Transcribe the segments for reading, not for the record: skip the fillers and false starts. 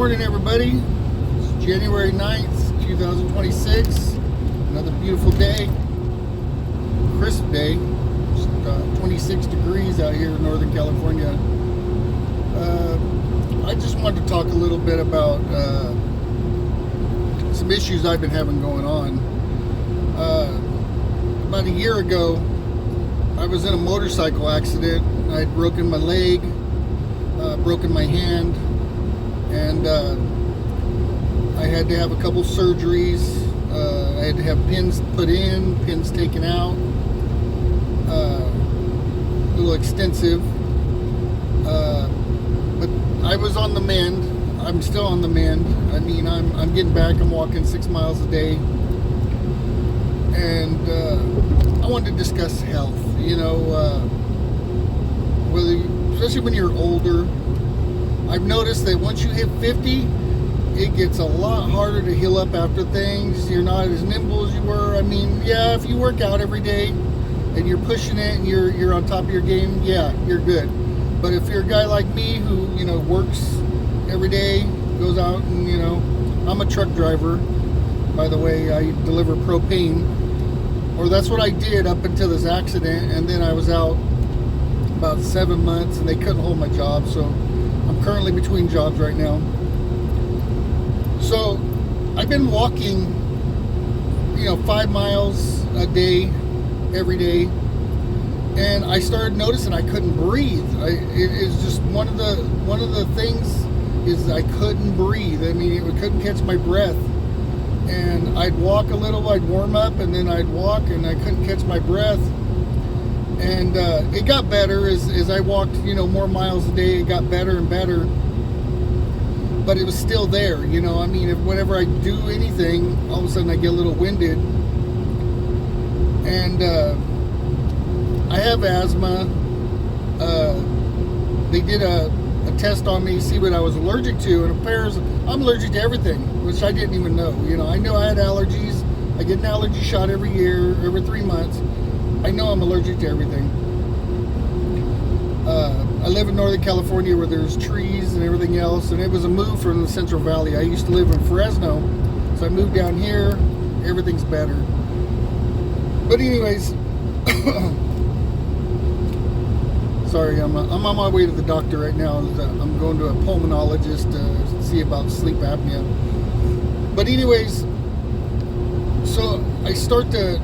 morning, everybody. It's January 9th, 2026. Another beautiful day. Crisp day. It's 26 degrees out here in Northern California. I just wanted to talk a little bit about some issues I've been having going on. About a year ago, I was in a motorcycle accident. I had broken my leg, broken my hand, and I had to have a couple surgeries. I had to have pins put in, pins taken out. A little extensive, but I was on the mend. I'm still on the mend. I mean, I'm getting back. I'm walking 6 miles a day, and I wanted to discuss health. You know, especially when you're older. I've noticed that once you hit 50, it gets a lot harder to heal up after things. You're not as nimble as you were. I mean, yeah, if you work out every day and you're pushing it and you're on top of your game, yeah, you're good. But if you're a guy like me who, you know, works every day, goes out and, you know, I'm a truck driver, by the way. I deliver propane, or that's what I did up until this accident, and then I was out about 7 months and they couldn't hold my job, so I'm currently between jobs right now. So I've been walking, you know, 5 miles a day, every day, and I started noticing I couldn't breathe. It is just one of the things is I couldn't breathe. I mean, it couldn't catch my breath, and I'd walk a little, I'd warm up, and then I'd walk, and I couldn't catch my breath. And it got better as I walked, you know, more miles a day. It got better and better, but it was still there. You know, I mean, whenever I do anything, all of a sudden I get a little winded. And I have asthma. They did a test on me to see what I was allergic to, and it appears I'm allergic to everything, which I didn't even know. You know, I know I had allergies. I get an allergy shot every year, every 3 months. I know I'm allergic to everything. I live in Northern California where there's trees and everything else, and it was a move from the Central Valley. I used to live in Fresno, so I moved down here. Everything's better. But anyways, sorry, I'm on my way to the doctor right now. I'm going to a pulmonologist to see about sleep apnea. But anyways, so I start to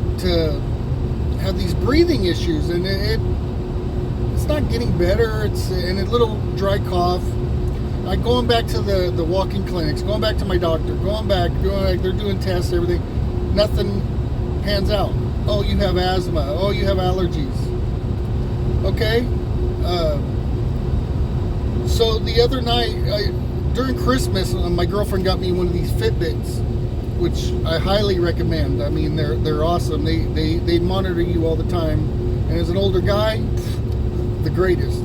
have these breathing issues, and it's not getting better. It's and a little dry cough. I'm going back to the walking clinics, going back to my doctor, they're doing tests, everything. Nothing pans out. Oh, you have asthma. Oh, you have allergies. Okay. So the other night, during Christmas, my girlfriend got me one of these Fitbits, which I highly recommend. I mean, they're awesome. They monitor you all the time, and as an older guy, the greatest.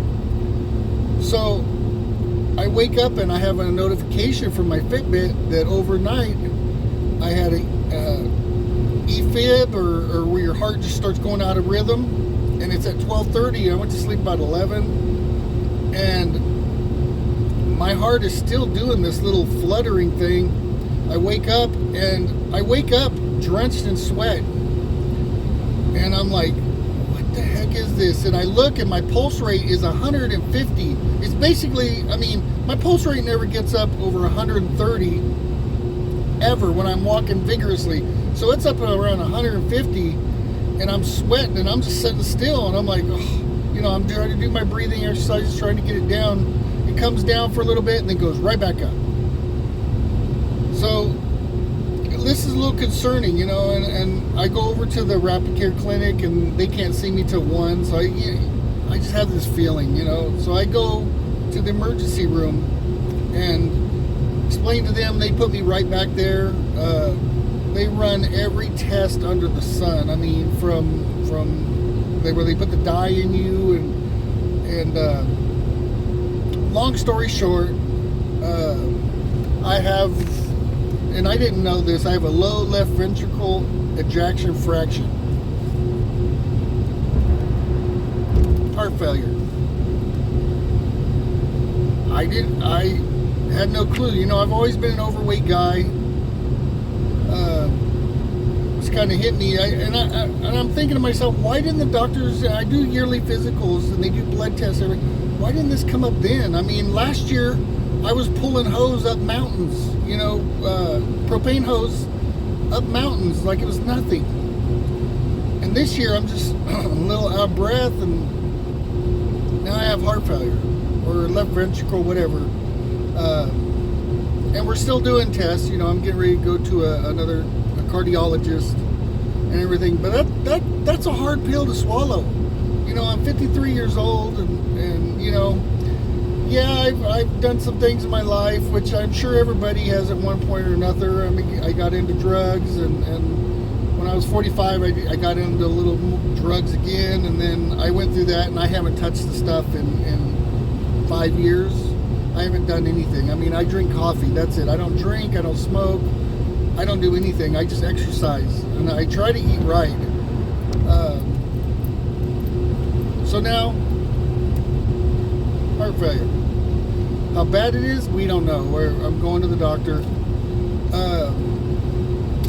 So I wake up and I have a notification from my Fitbit that overnight I had a EFib, or where your heart just starts going out of rhythm, and it's at 12:30. I went to sleep about 11, and my heart is still doing this little fluttering thing. I wake up drenched in sweat, and I'm like, what the heck is this? And I look, and my pulse rate is 150. It's basically, I mean, my pulse rate never gets up over 130 ever when I'm walking vigorously. So it's up around 150, and I'm sweating, and I'm just sitting still, and I'm like, oh, you know, I'm trying to do my breathing exercises, trying to get it down. It comes down for a little bit and then goes right back up. So this is a little concerning, you know, and I go over to the Rapid Care Clinic, and they can't see me till 1, so I just have this feeling, you know. So I go to the emergency room and explain to them. They put me right back there. They run every test under the sun. I mean, from where they put the dye in you, and long story short, I have, and I didn't know this, I have a low left ventricle ejection fraction. Heart failure. I had no clue. You know, I've always been an overweight guy. It's kind of hit me. And I'm thinking to myself, why didn't the doctors? I do yearly physicals and they do blood tests every. Why didn't this come up then? I mean, last year I was pulling hose up mountains. You know, propane hose up mountains like it was nothing. And this year I'm just a little out of breath, and now I have heart failure or left ventricle, whatever. And we're still doing tests. You know, I'm getting ready to go to another cardiologist and everything. But that's a hard pill to swallow. You know, I'm 53 years old, and you know, yeah, I've done some things in my life, which I'm sure everybody has at one point or another. I mean, I got into drugs, and when I was 45, I got into a little drugs again, and then I went through that, and I haven't touched the stuff in 5 years. I haven't done anything. I mean, I drink coffee, that's it. I don't drink, I don't smoke, I don't do anything. I just exercise, and I try to eat right. So now, heart failure. How bad it is, we don't know. I'm going to the doctor.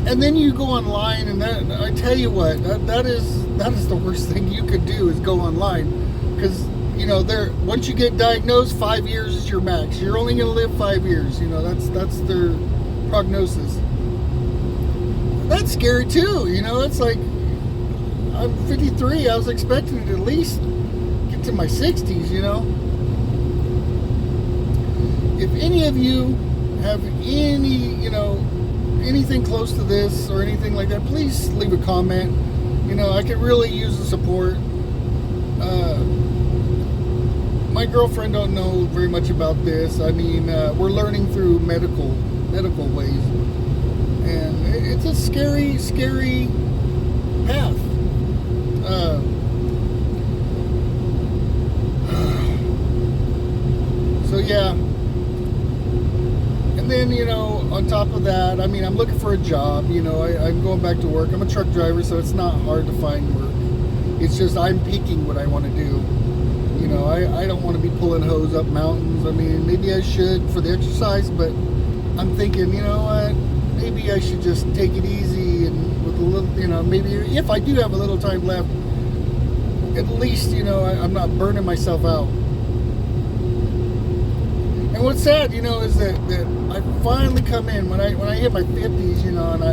And then you go online, and that, I tell you what, that is the worst thing you could do, is go online. Because, you know, once you get diagnosed, 5 years is your max. You're only going to live 5 years. You know, that's their prognosis. That's scary too. You know, it's like, I'm 53. I was expecting to at least get to my 60s, you know. If any of you have any, you know, anything close to this or anything like that, please leave a comment. You know, I could really use the support. My girlfriend don't know very much about this. I mean, we're learning through medical ways, and it's a scary path. So yeah. And then, you know, on top of that, I mean, I'm looking for a job. You know, I'm going back to work. I'm a truck driver, so it's not hard to find work. It's just I'm picking what I want to do. You know, I don't want to be pulling hose up mountains. I mean, maybe I should for the exercise, but I'm thinking, you know what, maybe I should just take it easy, and with a little, you know, maybe if I do have a little time left, at least, you know, I'm not burning myself out. And what's sad, you know, is that I finally come in when I hit my 50s, you know, and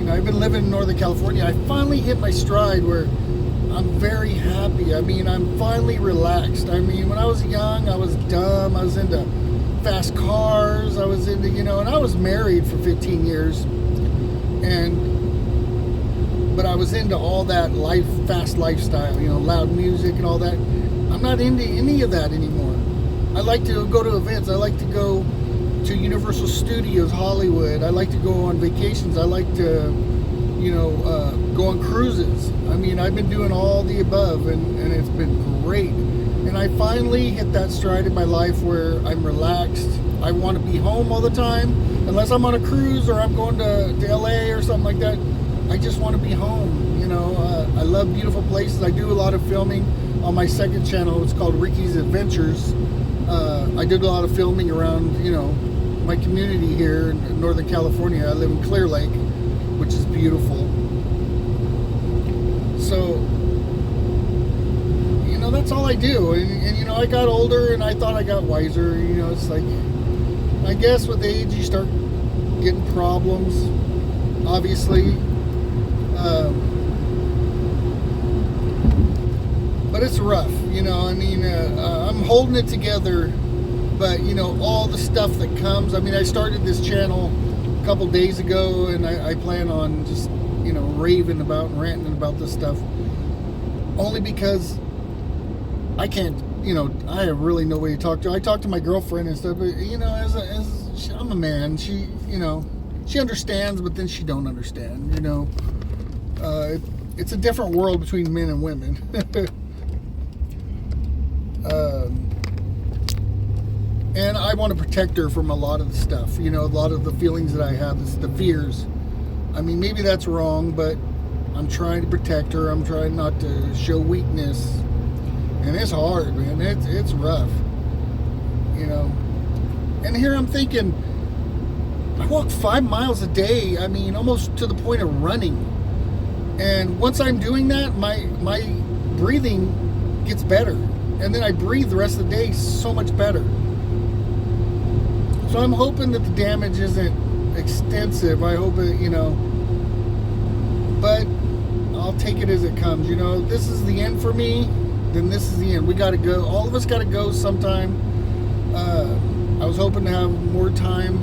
I've been living in Northern California. I finally hit my stride where I'm very happy. I mean, I'm finally relaxed. I mean, when I was young, I was dumb. I was into fast cars. I was into, you know, and I was married for 15 years, but I was into all that fast lifestyle, you know, loud music and all that. I'm not into any of that anymore. I like to go to events. I like to go to Universal Studios, Hollywood. I like to go on vacations. I like to, you know, go on cruises. I mean, I've been doing all the above, and it's been great. And I finally hit that stride in my life where I'm relaxed. I want to be home all the time. Unless I'm on a cruise or I'm going to LA or something like that, I just want to be home. You know, I love beautiful places. I do a lot of filming on my second channel. It's called Ricky's Adventures. I did a lot of filming around, you know, my community here in Northern California. I live in Clear Lake, which is beautiful. So, you know, that's all I do. And you know, I got older and I thought I got wiser. You know, it's like, I guess with age you start getting problems, obviously. But it's rough, you know. I mean, I'm holding it together, but you know, all the stuff that comes. I mean, I started this channel a couple days ago, and I plan on just, you know, raving about and ranting about this stuff, only because I can't, you know, I have really no way to talk to. I talk to my girlfriend and stuff, but you know, I'm a man, she, you know, she understands, but then she don't understand, you know. It's a different world between men and women. And I want to protect her from a lot of the stuff, you know, a lot of the feelings that I have, the fears. I mean, maybe that's wrong, but I'm trying to protect her. I'm trying not to show weakness. And it's hard, man. It's rough, you know. And And here I'm thinking, I walk 5 miles a day. I mean, almost to the point of running. And once I'm doing that, my breathing gets better. And then I breathe the rest of the day so much better. So I'm hoping that the damage isn't extensive. I hope it, but I'll take it as it comes. This is the end for me, then this is the end. We got to go. All of us got to go sometime. I was hoping to have more time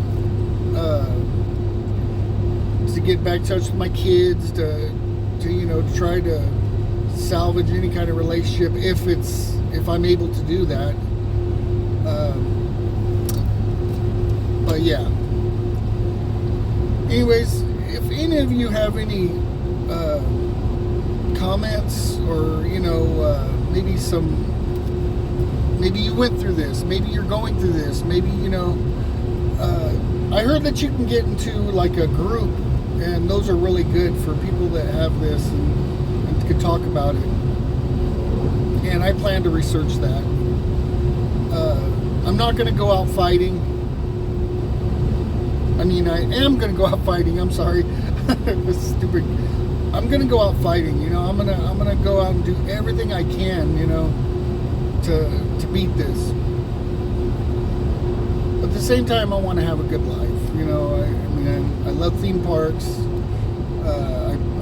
to get back in touch with my kids, to try to salvage any kind of relationship if I'm able to do that. But yeah. Anyways, if any of you have any comments, or maybe you went through this, maybe you're going through this, maybe I heard that you can get into like a group, and those are really good for people that have this and could talk about it. And I plan to research that. I'm not going to go out fighting. I mean, I am going to go out fighting. I'm sorry. This is stupid. I'm going to go out fighting. I'm going to go out and do everything I can, to beat this. But at the same time, I want to have a good life. I love theme parks.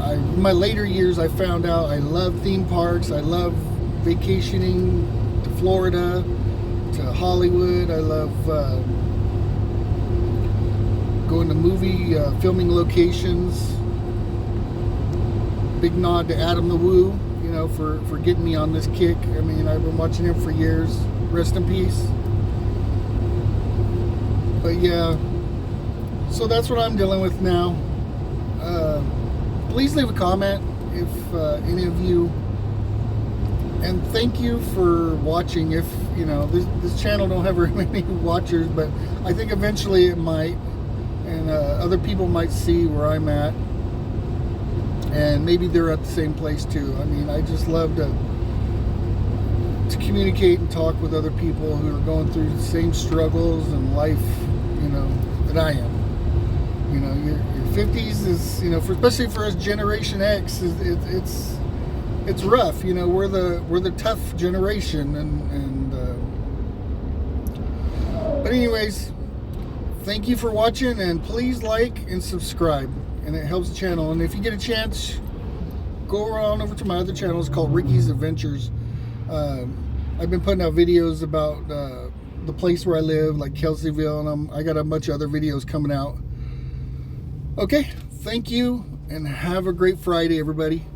In my later years, I found out I love theme parks. I love vacationing to Florida, to Hollywood. I love going to movie filming locations. Big nod to Adam the Woo, for getting me on this kick. I mean, I've been watching him for years. Rest in peace. But yeah, so that's what I'm dealing with now. Please leave a comment if any of you, and thank you for watching. If this channel don't have very many watchers, but I think eventually it might, and other people might see where I'm at, and maybe they're at the same place too. I mean, I just love to communicate and talk with other people who are going through the same struggles in life, that I am. Your 50s is, especially for us Generation X, it's rough. We're the tough generation, but anyways, thank you for watching, and please like and subscribe, and it helps the channel. And if you get a chance, go around over to my other channel. It's called Ricky's Adventures. I've been putting out videos about the place where I live, like Kelseyville, and I got a bunch of other videos coming out. Okay, thank you, and have a great Friday, everybody.